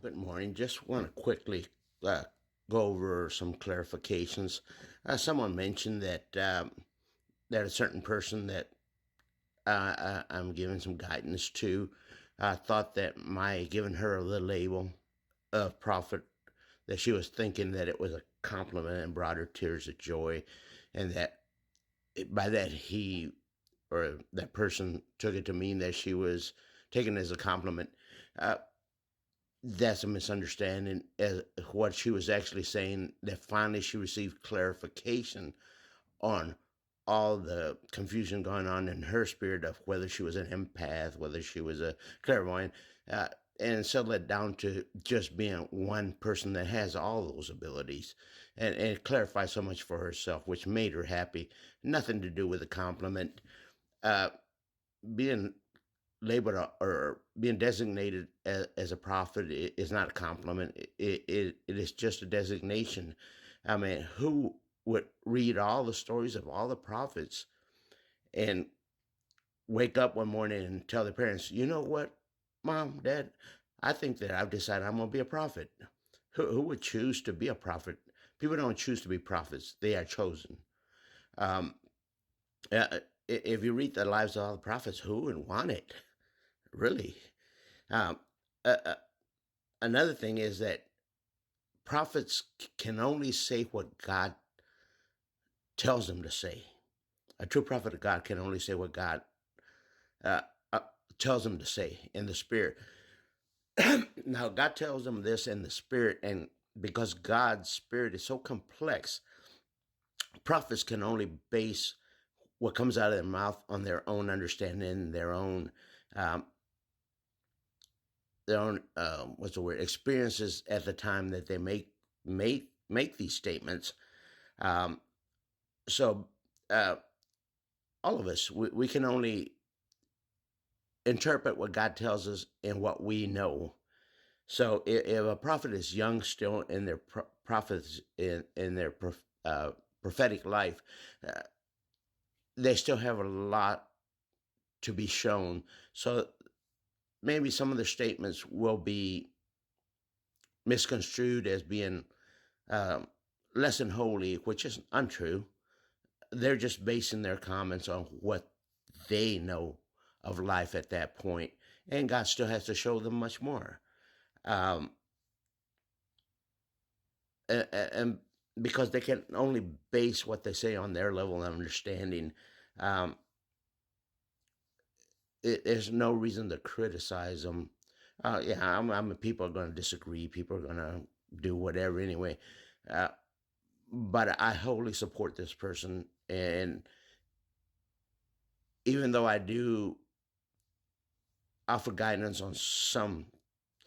Good morning. Just want to quickly uh, go over some clarifications. Someone mentioned that a certain person that I'm giving some guidance to thought that my giving her the label of prophet, that she was thinking that it was a compliment and brought her tears of joy, and that by that he or that person took it to mean that she was taken as a compliment. Uh, that's a misunderstanding. As what she was actually saying, that finally she received clarification on all the confusion going on in her spirit of whether she was an empath, whether she was a clairvoyant, uh, and settled it down to just being one person that has all those abilities, and it clarified so much for herself, which made her happy. Nothing to do with the compliment. Uh, Being labeled or being designated as a prophet is not a compliment. It is just a designation. I mean, who would read all the stories of all the prophets and wake up one morning and tell their parents, you know what, Mom, Dad, I think that I've decided I'm going to be a prophet? Who would choose to be a prophet? People don't choose to be prophets, they are chosen. Um, if you read the lives of all the prophets, who would want it? Really? Um, uh, uh, Another thing is that prophets can only say what God tells them to say. A true prophet of God can only say what God uh, uh, tells them to say in the spirit. Now, God tells them this in the spirit, and because God's spirit is so complex, prophets can only base what comes out of their mouth on their own understanding, um, their own what's the word, experiences at the time that they make these statements. Um, so uh, all of us, we can only interpret what God tells us and what we know. So if a prophet is young still in their prophets in their prophetic life, uh, they still have a lot to be shown. So maybe some of the statements will be misconstrued as being um, less than holy, which is untrue. They're just basing their comments on what they know of life at that point, and God still has to show them much more. Um, and because they can only base what they say on their level of understanding, um, there's no reason to criticize them. People are going to disagree. People are going to do whatever anyway. Uh, but I wholly support this person, and even though I do offer guidance on some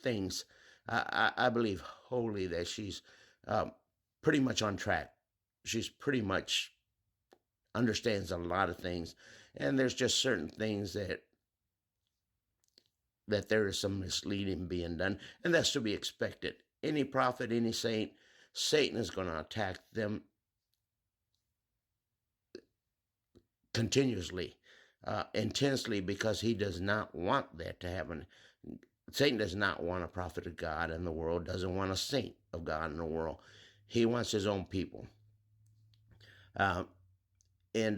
things, I believe wholly that she's um, pretty much on track. She's pretty much understands a lot of things, and there's just certain things that there is some misleading being done, and that's to be expected. Any prophet, any saint, Satan is going to attack them continuously, intensely, because he does not want that to happen. Satan does not want a prophet of God in the world, doesn't want a saint of God in the world. He wants his own people. Uh, and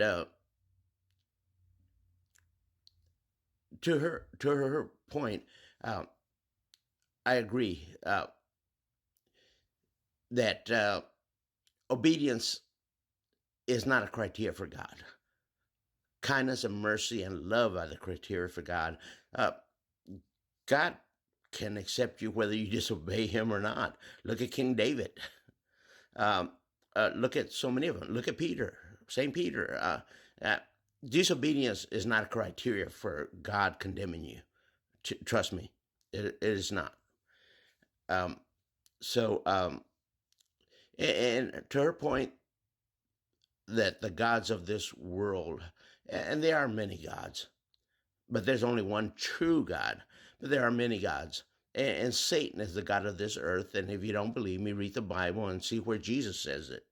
to her point, uh, I agree that obedience is not a criteria for God. Kindness and mercy and love are the criteria for God. Uh, God can accept you whether you disobey him or not. Look at King David. Um, Look at so many of them. Look at Peter, St. Peter. Disobedience is not a criteria for God condemning you. Trust me, it is not. Um, so, and to her point, that the gods of this world, and there are many gods, but there's only one true God. But there are many gods. And Satan is the God of this earth. And if you don't believe me, read the Bible and see where Jesus says it.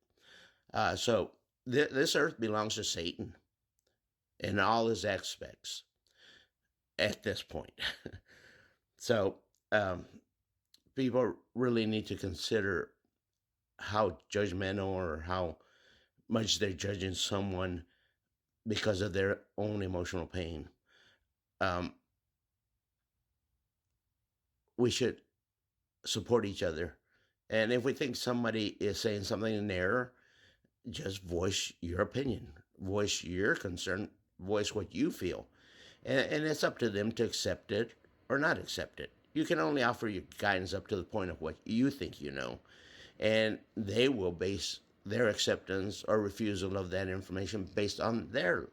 So this earth belongs to Satan in all his aspects at this point. So um, people really need to consider how judgmental or how much they're judging someone because of their own emotional pain. Um, we should support each other. And if we think somebody is saying something in error, just voice your opinion, voice your concern, voice what you feel. And it's up to them to accept it or not accept it. You can only offer your guidance up to the point of what you think you know. And they will base their acceptance or refusal of that information based on their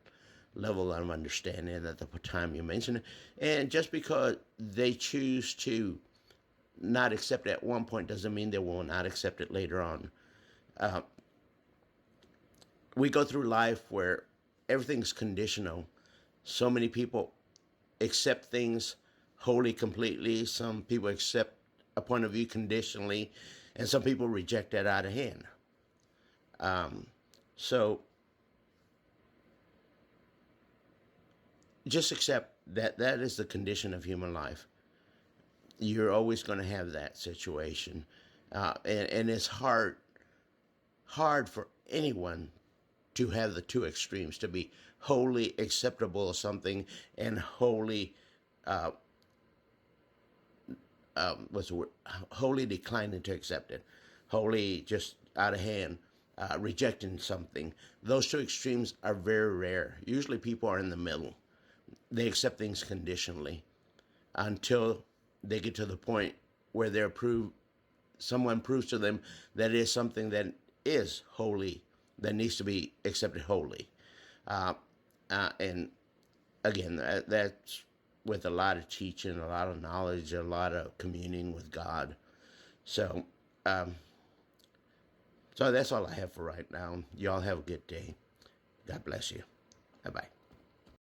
level of understanding at the time you mention it. And just because they choose to not accept it at one point doesn't mean they will not accept it later on. Uh, we go through life where everything's conditional. So many people accept things wholly, completely. Some people accept a point of view conditionally, and some people reject that out of hand. Um, so just accept that that is the condition of human life. You're always going to have that situation, and it's hard for anyone to have the two extremes, to be wholly acceptable of something and wholly uh, what's the word? Wholly declining to accept it, wholly just out of hand, rejecting something. Those two extremes are very rare. Usually, people are in the middle. They accept things conditionally until they get to the point where they're proved. Someone proves to them that it is something that is holy, that needs to be accepted wholly. Uh, and again, that's with a lot of teaching, a lot of knowledge, a lot of communing with God. So, um, so that's all I have for right now. Y'all have a good day. God bless you. Bye bye.